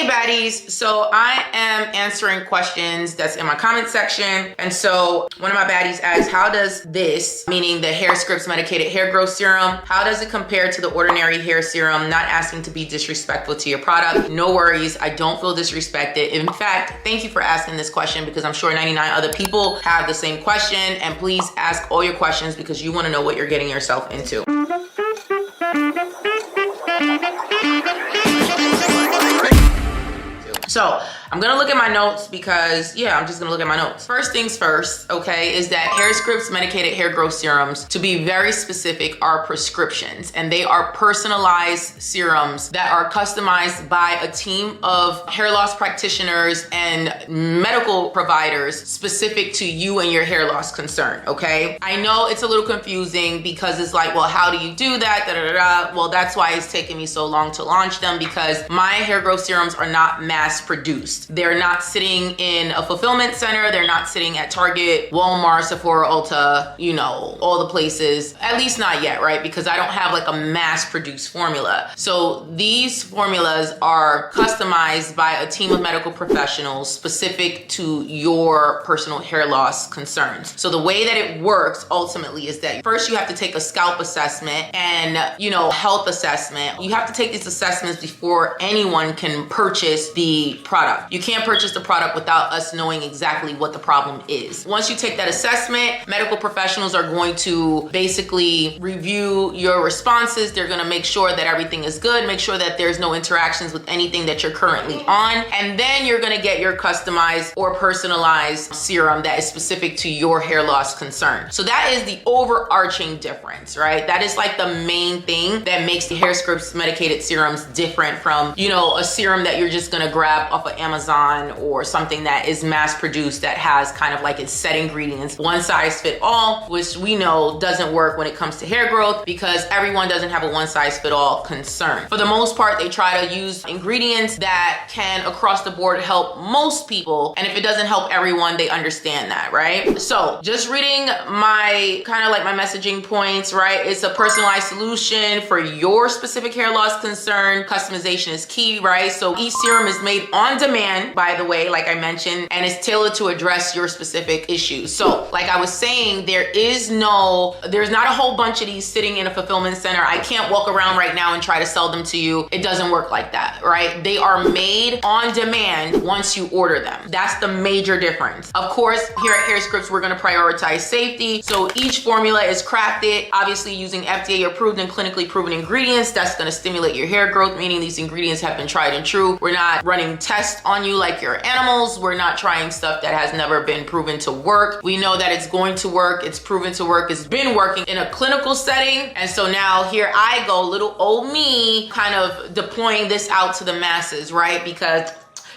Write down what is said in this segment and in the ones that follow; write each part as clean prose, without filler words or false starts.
Hey baddies, so I am answering questions that's in my comment section. And so one of my baddies asked, how does this, meaning the Hair Scripts Medicated Hair Growth Serum, how does it compare to the ordinary hair serum? Not asking to be disrespectful to your product. No worries, I don't feel disrespected. In fact, thank you for asking this question because I'm sure 99 other people have the same question. And please ask all your questions because you want to know what you're getting yourself into. So I'm gonna look at my notes because I'm just gonna look at my notes. First things first, okay, is that Hair Scripts Medicated Hair Growth Serums, to be very specific, are prescriptions, and they are personalized serums that are customized by a team of hair loss practitioners and medical providers specific to you and your hair loss concern, okay? I know it's a little confusing because it's like, well, how do you do that? Da, da, da, da. Well, that's why it's taken me so long to launch them, because my hair growth serums are not mass produced. They're not sitting in a fulfillment center. They're not sitting at Target, Walmart, Sephora, Ulta, you know, all the places. At least not yet, right? Because I don't have like a mass produced formula. So these formulas are customized by a team of medical professionals specific to your personal hair loss concerns. So the way that it works ultimately is that first you have to take a scalp assessment and, you know, health assessment. You have to take these assessments before anyone can purchase the product. You can't purchase the product without us knowing exactly what the problem is. Once you take that assessment, medical professionals are going to basically review your responses. They're going to make sure that everything is good, make sure that there's no interactions with anything that you're currently on, and then you're going to get your customized or personalized serum that is specific to your hair loss concern. So that is the overarching difference, right? That is like the main thing that makes the Hair Scripts Medicated serums different from, you know, a serum that you're just going to grab off of Amazon or something that is mass produced that has kind of like its set ingredients, one size fit all, which we know doesn't work when it comes to hair growth because everyone doesn't have a one size fit all concern. For the most part, they try to use ingredients that can across the board help most people, and if it doesn't help everyone, they understand that, right? So just reading my kind of like my messaging points, right? It's a personalized solution for your specific hair loss concern. Customization is key, right? So each serum is made on demand, by the way, like I mentioned, and it's tailored to address your specific issues. So like I was saying, there's not a whole bunch of these sitting in a fulfillment center. I can't walk around right now and try to sell them to you. It doesn't work like that, right? They are made on demand once you order them. That's the major difference. Of course, here at Hair Scripts, we're gonna prioritize safety. So each formula is crafted, obviously using FDA approved and clinically proven ingredients. That's gonna stimulate your hair growth, meaning these ingredients have been tried and true. We're not running tests on you like your animals. We're not trying stuff that has never been proven to work. We know that it's going to work. It's proven to work. It's been working in a clinical setting. And so now here I go, little old me, kind of deploying this out to the masses, right? Because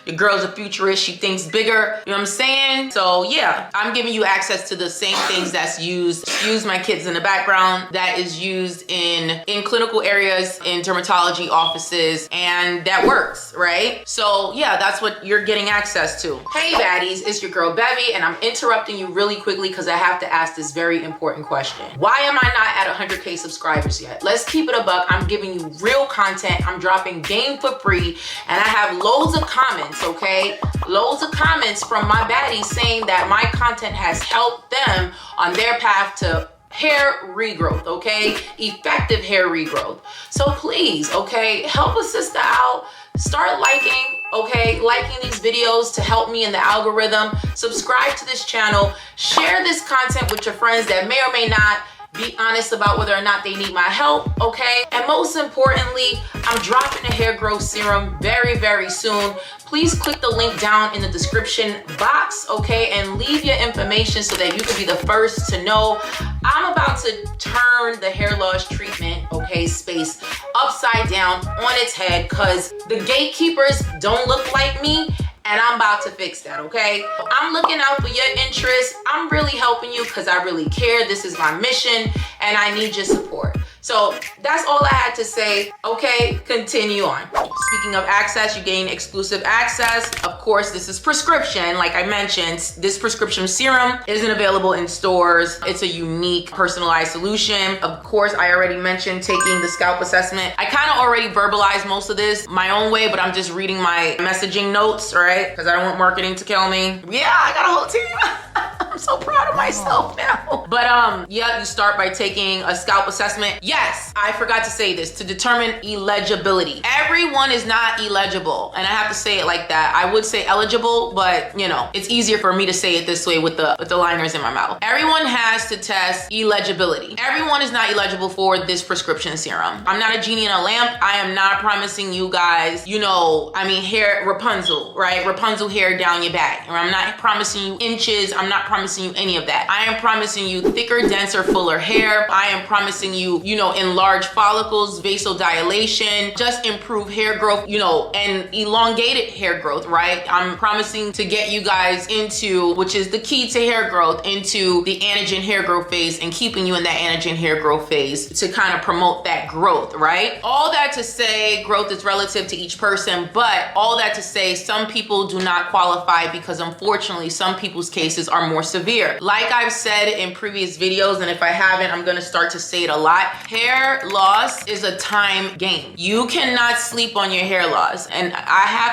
your girl's a futurist, she thinks bigger, you know what I'm saying? So yeah, I'm giving you access to the same things that's used. Excuse my kids in the background. That is used in clinical areas, in dermatology offices, and that works, right? So yeah, that's what you're getting access to. Hey baddies, it's your girl Bevy, and I'm interrupting you really quickly because I have to ask this very important question. Why am I not at 100K subscribers yet? Let's keep it a buck. I'm giving you real content. I'm dropping game for free, and I have loads of comments. Okay, loads of comments from my baddies saying that my content has helped them on their path to hair regrowth, okay? Effective hair regrowth. So please, okay, help a sister out. Start liking, okay? Liking these videos to help me in the algorithm. Subscribe to this channel. Share this content with your friends that may or may not be honest about whether or not they need my help, okay? And most importantly, I'm dropping a hair growth serum very, very soon. Please click the link down in the description box, okay? And leave your information so that you can be the first to know. I'm about to turn the hair loss treatment, okay, space upside down on its head because the gatekeepers don't look like me, and I'm about to fix that, okay? I'm looking out for your interests. I'm really helping you because I really care. This is my mission, and I need your support. So that's all I had to say. Okay, continue on. Speaking of access, you gain exclusive access. Of course, this is prescription. Like I mentioned, this prescription serum isn't available in stores. It's a unique personalized solution. Of course, I already mentioned taking the scalp assessment. I kind of already verbalized most of this my own way, but I'm just reading my messaging notes, right? Because I don't want marketing to kill me. Yeah, I got a whole team. I'm so proud of myself now. But yeah, you start by taking a scalp assessment. Yes, I forgot to say this, to determine eligibility. Everyone is not eligible, and I have to say it like that. I would say eligible, but you know, it's easier for me to say it this way with the liners in my mouth. Everyone has to test eligibility. Everyone is not eligible for this prescription serum. I'm not a genie in a lamp. I am not promising you guys, you know, I mean, hair Rapunzel, right? Rapunzel hair down your back. Or I'm not promising you inches. I'm not promising you any of that. I am promising you thicker, denser, fuller hair. I am promising you, you know, enlarged follicles, vasodilation, just improve hair growth, you know, and elongated hair growth, right? I'm promising to get you guys into, which is the key to hair growth, into the anagen hair growth phase and keeping you in that anagen hair growth phase to kind of promote that growth, right? All that to say, growth is relative to each person, but all that to say, some people do not qualify because unfortunately, some people's cases are more severe. Like I've said in previous videos, and if I haven't, I'm gonna start to say it a lot. Hair loss is a time game. You cannot sleep on your hair loss. And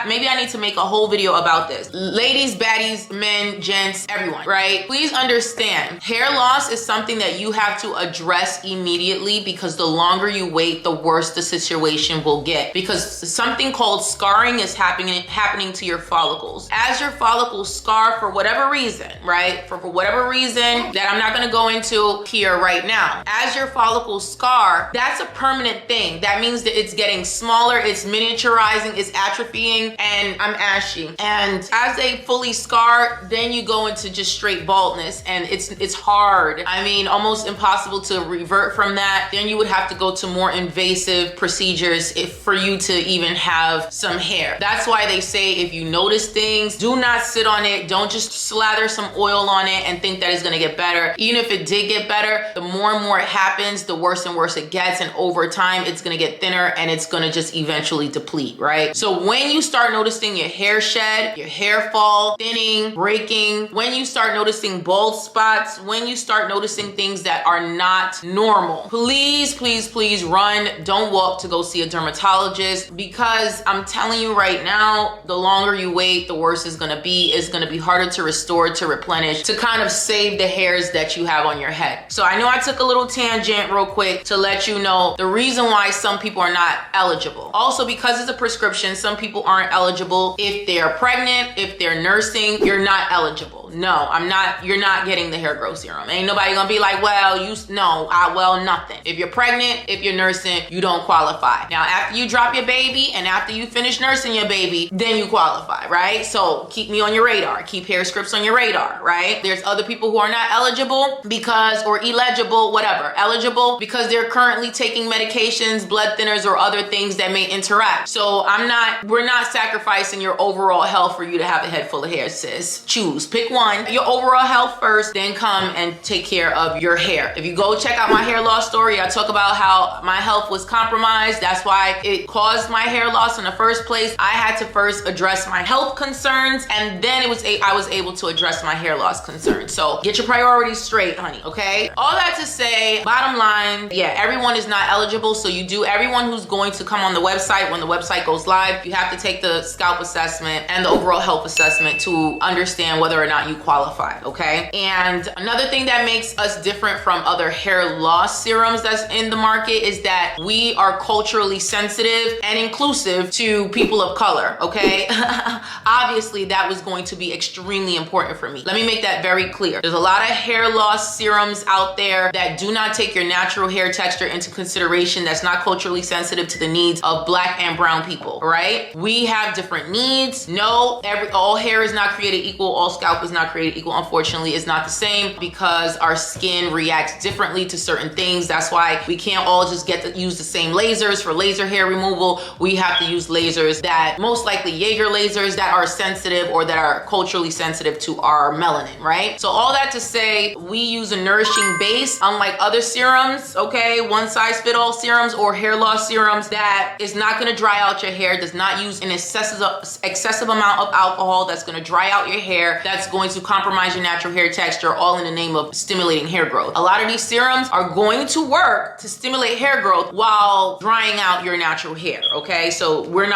maybe I need to make a whole video about this. Ladies, baddies, men, gents, everyone, right? Please understand, hair loss is something that you have to address immediately because the longer you wait, the worse the situation will get. Because something called scarring is happening to your follicles. As your follicles scar for whatever reason, right? For whatever reason that I'm not gonna go into here right now. As your follicles scar, that's a permanent thing. That means that it's getting smaller, it's miniaturizing, it's atrophying, and I'm ashy. And as they fully scar, then you go into just straight baldness, and it's hard. I mean, almost impossible to revert from that. Then you would have to go to more invasive procedures for you to even have some hair. That's why they say if you notice things, do not sit on it. Don't just slather some oil on it and think that it's gonna get better. Even if it did get better, the more and more it happens, the worse and worse it gets. And over time, it's gonna get thinner and it's gonna just eventually deplete, right? So when you start noticing your hair shed, your hair fall, thinning, breaking, when you start noticing bald spots, when you start noticing things that are not normal, please, please, please run. Don't walk to go see a dermatologist, because I'm telling you right now, the longer you wait, the worse it's gonna be. It's gonna be harder to restore, to replenish, to kind of save the hairs that you have on your head. So I know I took a little tangent real quick to let you know the reason why some people are not eligible. Also, because it's a prescription, some people aren't eligible. If they're pregnant, if they're nursing, you're not eligible. No, you're not getting the hair growth serum. Ain't nobody gonna be like, well, nothing. If you're pregnant, if you're nursing, you don't qualify. Now, after you drop your baby and after you finish nursing your baby, then you qualify, right? So keep me on your radar. Keep hair scripts on your radar, right? There's other people who are not eligible or illegible, whatever. Eligible because they're currently taking medications, blood thinners, or other things that may interact. So we're not sacrificing your overall health for you to have a head full of hair, sis. Choose, pick one. Your overall health first, then come and take care of your hair. If you go check out my hair loss story, I talk about how my health was compromised. That's why it caused my hair loss in the first place. I had to first address my health concerns, and then I was able to address my hair loss concerns. So get your priorities straight, honey, okay? All that to say, bottom line, yeah, everyone is not eligible. So everyone who's going to come on the website, when the website goes live, you have to take the scalp assessment and the overall health assessment to understand whether or not you qualify, okay? And another thing that makes us different from other hair loss serums that's in the market is that we are culturally sensitive and inclusive to people of color, okay? Obviously, that was going to be extremely important for me. Let me make that very clear. There's a lot of hair loss serums out there that do not take your natural hair texture into consideration, that's not culturally sensitive to the needs of Black and brown people, right? We have different needs. No, all hair is not created equal. All scalp is not not created equal, unfortunately, is not the same because our skin reacts differently to certain things. That's why we can't all just get to use the same lasers for laser hair removal. We have to use lasers that, most likely Jaeger lasers, that are sensitive or that are culturally sensitive to our melanin, right? So all that to say, we use a nourishing base, unlike other serums, okay? One size fit all serums or hair loss serums that is not gonna dry out your hair, does not use an excessive amount of alcohol that's gonna dry out your hair, that's going to compromise your natural hair texture, all in the name of stimulating hair growth. A lot of these serums are going to work to stimulate hair growth while drying out your natural hair, okay? So you're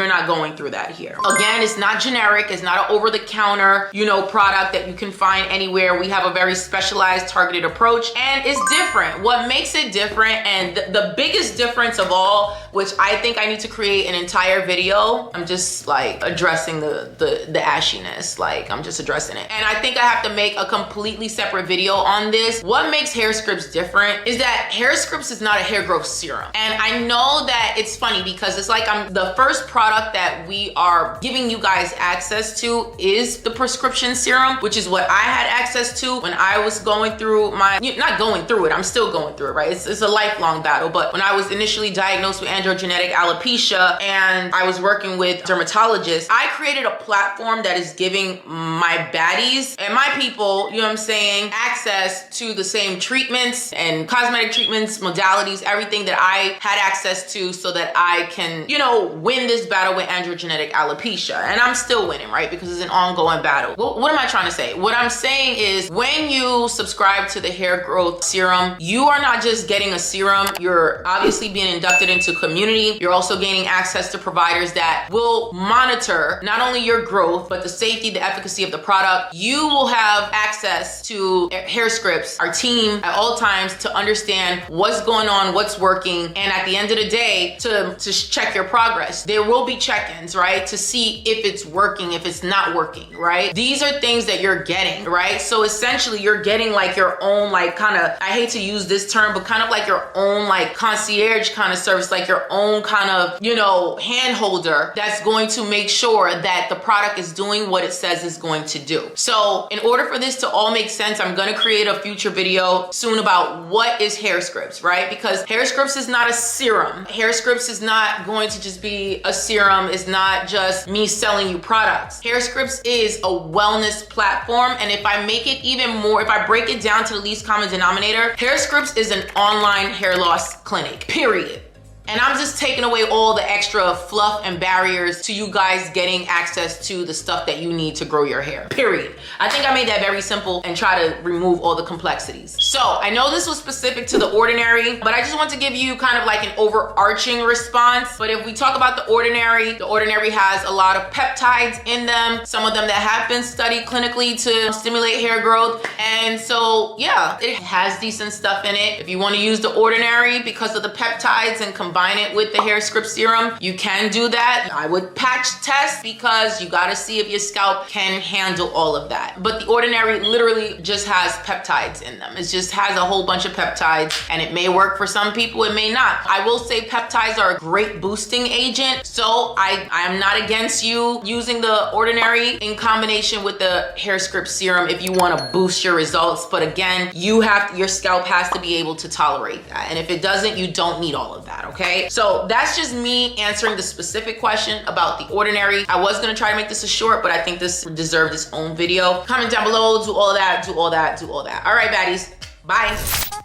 not going through that here. Again, it's not generic, it's not an over-the-counter, product that you can find anywhere. We have a very specialized, targeted approach, and it's different. What makes it different, and the biggest difference of all, which I think I need to create an entire video, I'm just like addressing the ashiness, like I'm just addressing it. And I think I have to make a completely separate video on this. What makes hair scripts different is that hair scripts is not a hair growth serum. And I know that it's funny because it's like the first product that we are giving you guys access to is the prescription serum, which is what I had access to when I was going through not going through it, I'm still going through it, right? It's a lifelong battle. But when I was initially diagnosed with androgenetic alopecia and I was working with dermatologists, I created a platform that is giving my baddies and my people, you know what I'm saying, access to the same treatments and cosmetic treatments, modalities, everything that I had access to so that I can, win this battle with androgenetic alopecia. And I'm still winning, right? Because it's an ongoing battle. What am I trying to say? What I'm saying is when you subscribe to the hair growth serum, you are not just getting a serum, you're obviously being inducted into community. You're also gaining access to providers that will monitor not only your growth, but the safety, the efficacy of the product. You will have access to hair scripts, our team at all times, to understand what's going on, what's working, and at the end of the day, to check your progress. There will be check-ins, right? To see if it's working, if it's not working, right? These are things that you're getting, right? So essentially you're getting like your own, like kind of, I hate to use this term, but kind of like your own like concierge kind of service, like your own kind of, hand holder that's going to make sure that the product is doing what it says it's going to do. So in order for this to all make sense, I'm going to create a future video soon about what is hair scripts, right? Because hair scripts is not a serum. Hair scripts is not going to just be a serum. It's not just me selling you products. Hair scripts is a wellness platform. And if I make it even more, if I break it down to the least common denominator, hair scripts is an online hair loss clinic, period. And I'm just taking away all the extra fluff and barriers to you guys getting access to the stuff that you need to grow your hair, period. I think I made that very simple and try to remove all the complexities. So I know this was specific to The Ordinary, but I just want to give you kind of like an overarching response. But if we talk about The Ordinary has a lot of peptides in them, some of them that have been studied clinically to stimulate hair growth. And so, yeah, it has decent stuff in it. If you want to use The Ordinary because of the peptides and combine it with the hair script serum, you can do that. I would patch test because you got to see if your scalp can handle all of that. But The Ordinary literally just has peptides in them. It just has a whole bunch of peptides, and it may work for some people, it may not. I will say peptides are a great boosting agent, so I am not against you using The Ordinary in combination with the hair script serum if you want to boost your results. But again, your scalp has to be able to tolerate that, and if it doesn't, you don't need all of that, okay? So that's just me answering the specific question about The Ordinary. I was gonna try to make this a short, but I think this deserved its own video. Comment down below, do all of that, do all that, do all that. All right, baddies, bye.